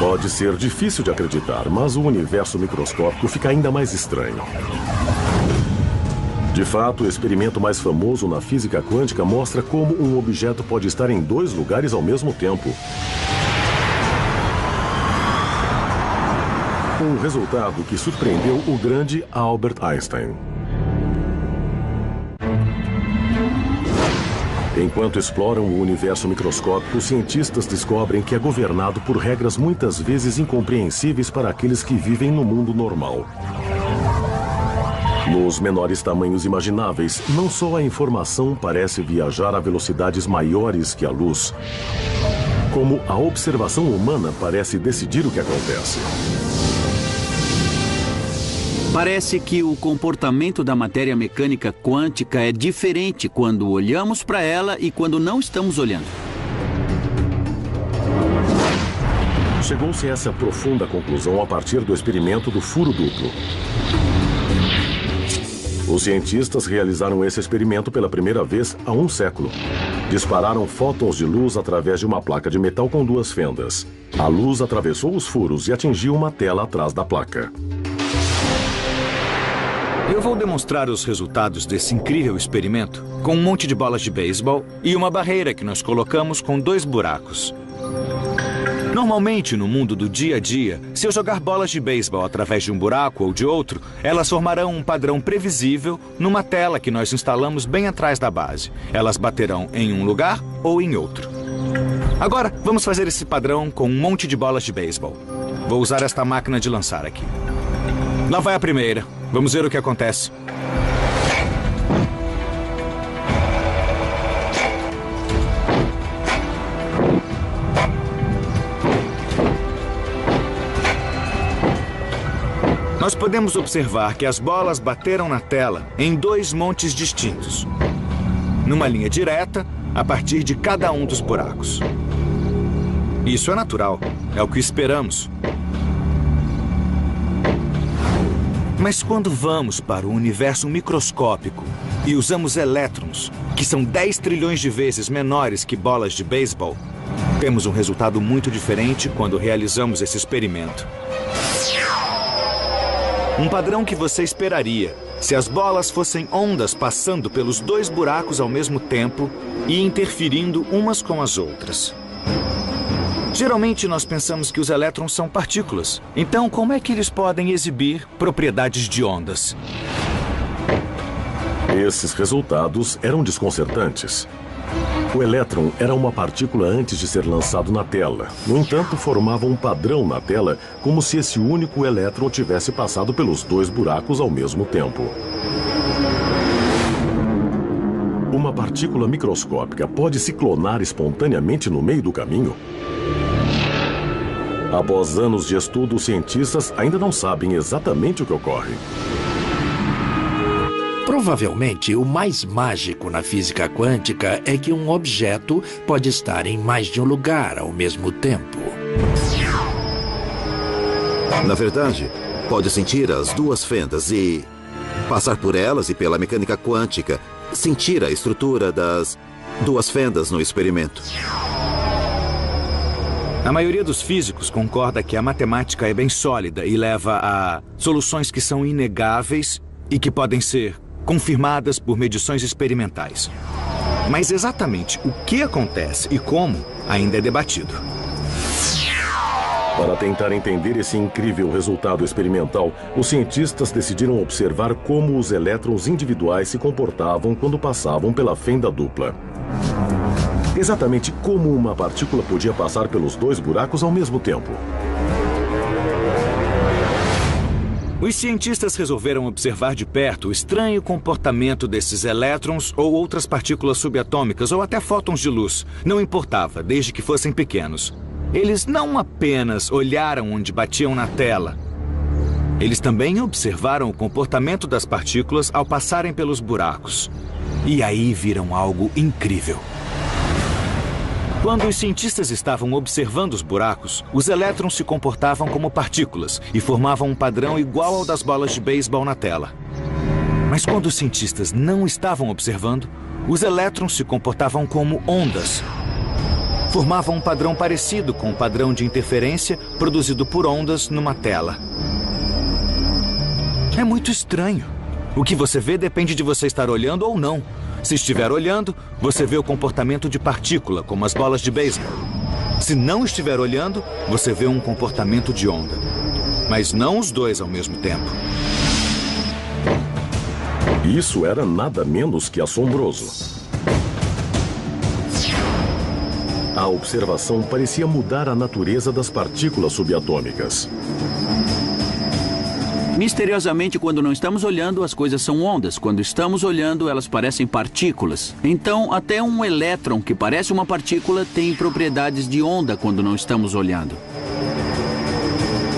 Pode ser difícil de acreditar, mas o universo microscópico fica ainda mais estranho. De fato, o experimento mais famoso na física quântica mostra como um objeto pode estar em dois lugares ao mesmo tempo. Um resultado que surpreendeu o grande Albert Einstein. Enquanto exploram o universo microscópico, os cientistas descobrem que é governado por regras muitas vezes incompreensíveis para aqueles que vivem no mundo normal. Nos menores tamanhos imagináveis, não só a informação parece viajar a velocidades maiores que a luz, como a observação humana parece decidir o que acontece. Parece que o comportamento da matéria mecânica quântica é diferente quando olhamos para ela e quando não estamos olhando. Chegou-se a essa profunda conclusão a partir do experimento do furo duplo. Os cientistas realizaram esse experimento pela primeira vez há um século. Dispararam fótons de luz através de uma placa de metal com duas fendas. A luz atravessou os furos e atingiu uma tela atrás da placa. Eu vou demonstrar os resultados desse incrível experimento com um monte de bolas de beisebol e uma barreira que nós colocamos com 2 buracos. Normalmente, no mundo do dia a dia, se eu jogar bolas de beisebol através de um buraco ou de outro, elas formarão um padrão previsível numa tela que nós instalamos bem atrás da base. Elas baterão em um lugar ou em outro. Agora, vamos fazer esse padrão com um monte de bolas de beisebol. Vou usar esta máquina de lançar aqui. Lá vai a primeira. Vamos ver o que acontece. Nós podemos observar que as bolas bateram na tela em 2 montes distintos, numa linha direta, a partir de cada um dos buracos. Isso é natural, é o que esperamos. Mas quando vamos para o universo microscópico e usamos elétrons, que são 10 trilhões de vezes menores que bolas de beisebol, temos um resultado muito diferente quando realizamos esse experimento. Um padrão que você esperaria se as bolas fossem ondas passando pelos 2 buracos ao mesmo tempo e interferindo umas com as outras. Geralmente nós pensamos que os elétrons são partículas. Então, como é que eles podem exibir propriedades de ondas? Esses resultados eram desconcertantes. O elétron era uma partícula antes de ser lançado na tela. No entanto, formava um padrão na tela, como se esse único elétron tivesse passado pelos 2 buracos ao mesmo tempo. Uma partícula microscópica pode se clonar espontaneamente no meio do caminho? Após anos de estudo, os cientistas ainda não sabem exatamente o que ocorre. Provavelmente, o mais mágico na física quântica é que um objeto pode estar em mais de um lugar ao mesmo tempo. Na verdade, pode sentir as 2 fendas e passar por elas e pela mecânica quântica, sentir a estrutura das 2 fendas no experimento. A maioria dos físicos concorda que a matemática é bem sólida e leva a soluções que são inegáveis e que podem ser confirmadas por medições experimentais. Mas exatamente o que acontece e como ainda é debatido. Para tentar entender esse incrível resultado experimental, os cientistas decidiram observar como os elétrons individuais se comportavam quando passavam pela fenda dupla. Exatamente como uma partícula podia passar pelos 2 buracos ao mesmo tempo. Os cientistas resolveram observar de perto o estranho comportamento desses elétrons ou outras partículas subatômicas ou até fótons de luz. Não importava, desde que fossem pequenos. Eles não apenas olharam onde batiam na tela. Eles também observaram o comportamento das partículas ao passarem pelos buracos. E aí viram algo incrível. Quando os cientistas estavam observando os buracos, os elétrons se comportavam como partículas e formavam um padrão igual ao das bolas de beisebol na tela. Mas quando os cientistas não estavam observando, os elétrons se comportavam como ondas. formavam um padrão parecido com o padrão de interferência produzido por ondas numa tela. É muito estranho. O que você vê depende de você estar olhando ou não. Se estiver olhando, você vê o comportamento de partícula, como as bolas de beisebol. Se não estiver olhando, você vê um comportamento de onda. Mas não os dois ao mesmo tempo. Isso era nada menos que assombroso. A observação parecia mudar a natureza das partículas subatômicas. Misteriosamente, quando não estamos olhando, as coisas são ondas. Quando estamos olhando, elas parecem partículas. Então, até um elétron, que parece uma partícula, tem propriedades de onda quando não estamos olhando.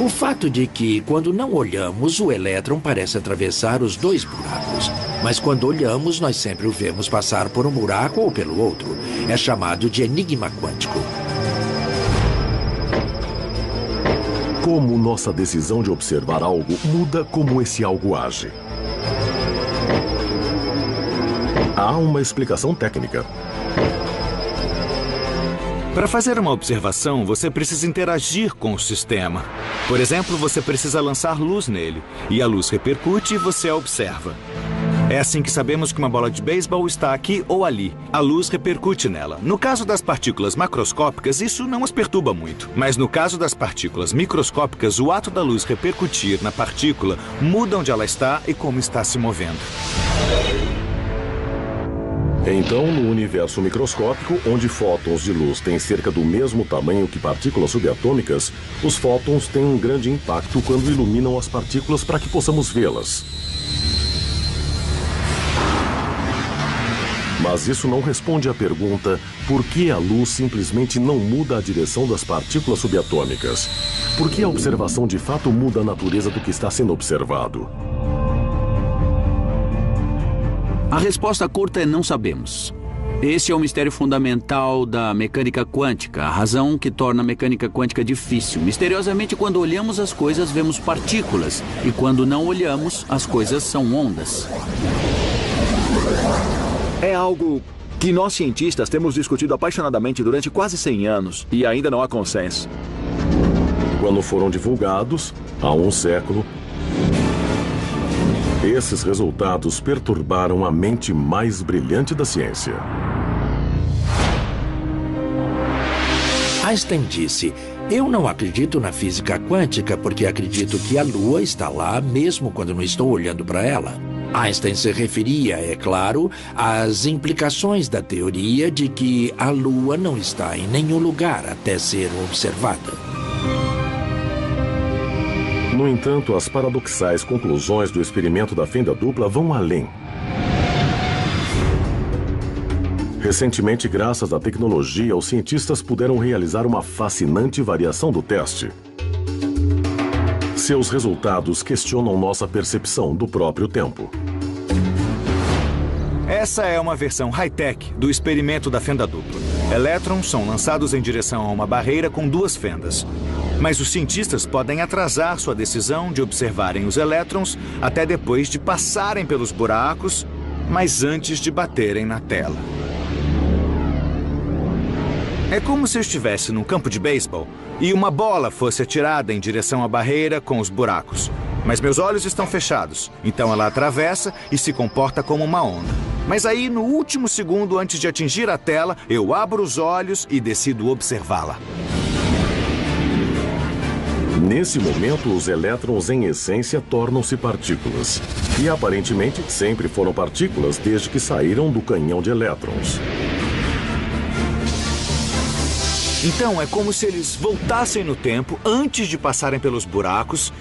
O fato de que, quando não olhamos, o elétron parece atravessar os dois buracos. Mas quando olhamos, nós sempre o vemos passar por um buraco ou pelo outro. É chamado de enigma quântico. Como nossa decisão de observar algo muda como esse algo age. Há uma explicação técnica. Para fazer uma observação, você precisa interagir com o sistema. Por exemplo, você precisa lançar luz nele, e a luz repercute e você a observa. É assim que sabemos que uma bola de beisebol está aqui ou ali. A luz repercute nela. No caso das partículas macroscópicas, isso não as perturba muito. Mas no caso das partículas microscópicas, o ato da luz repercutir na partícula muda onde ela está e como está se movendo. Então, no universo microscópico, onde fótons de luz têm cerca do mesmo tamanho que partículas subatômicas, os fótons têm um grande impacto quando iluminam as partículas para que possamos vê-las. Mas isso não responde à pergunta por que a luz simplesmente não muda a direção das partículas subatômicas. Por que a observação de fato muda a natureza do que está sendo observado? A resposta curta é não sabemos. Esse é o mistério fundamental da mecânica quântica, a razão que torna a mecânica quântica difícil. Misteriosamente, quando olhamos as coisas, vemos partículas, e quando não olhamos, as coisas são ondas. É algo que nós cientistas temos discutido apaixonadamente durante quase 100 anos e ainda não há consenso. Quando foram divulgados, há um século, esses resultados perturbaram a mente mais brilhante da ciência. Einstein disse: "Eu não acredito na física quântica porque acredito que a Lua está lá mesmo quando não estou olhando para ela." Einstein se referia, é claro, às implicações da teoria de que a Lua não está em nenhum lugar até ser observada. No entanto, as paradoxais conclusões do experimento da fenda dupla vão além. Recentemente, graças à tecnologia, os cientistas puderam realizar uma fascinante variação do teste. Seus resultados questionam nossa percepção do próprio tempo. Essa é uma versão high-tech do experimento da fenda dupla. Elétrons são lançados em direção a uma barreira com duas fendas. Mas os cientistas podem atrasar sua decisão de observarem os elétrons até depois de passarem pelos buracos, mas antes de baterem na tela. É como se eu estivesse num campo de beisebol e uma bola fosse atirada em direção à barreira com os buracos. Mas meus olhos estão fechados, então ela atravessa e se comporta como uma onda. Mas aí, no último segundo antes de atingir a tela, eu abro os olhos e decido observá-la. Nesse momento, os elétrons, em essência, tornam-se partículas. E, aparentemente, sempre foram partículas desde que saíram do canhão de elétrons. Então, é como se eles voltassem no tempo antes de passarem pelos buracos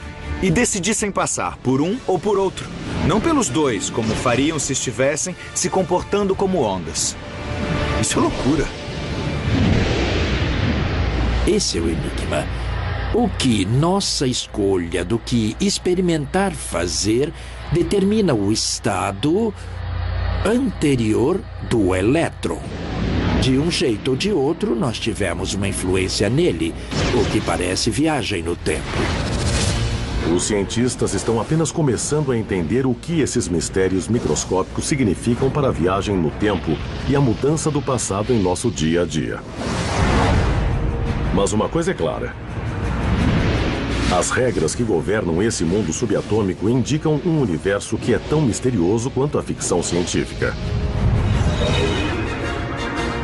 e decidissem passar por um ou por outro. Não pelos dois, como fariam se estivessem se comportando como ondas. Isso é loucura. Esse é o enigma. O que nossa escolha do que experimentar fazer determina o estado anterior do elétron. De um jeito ou de outro, nós tivemos uma influência nele, o que parece viagem no tempo. Os cientistas estão apenas começando a entender o que esses mistérios microscópicos significam para a viagem no tempo e a mudança do passado em nosso dia a dia. Mas uma coisa é clara. As regras que governam esse mundo subatômico indicam um universo que é tão misterioso quanto a ficção científica.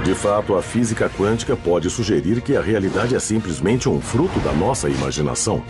De fato, a física quântica pode sugerir que a realidade é simplesmente um fruto da nossa imaginação.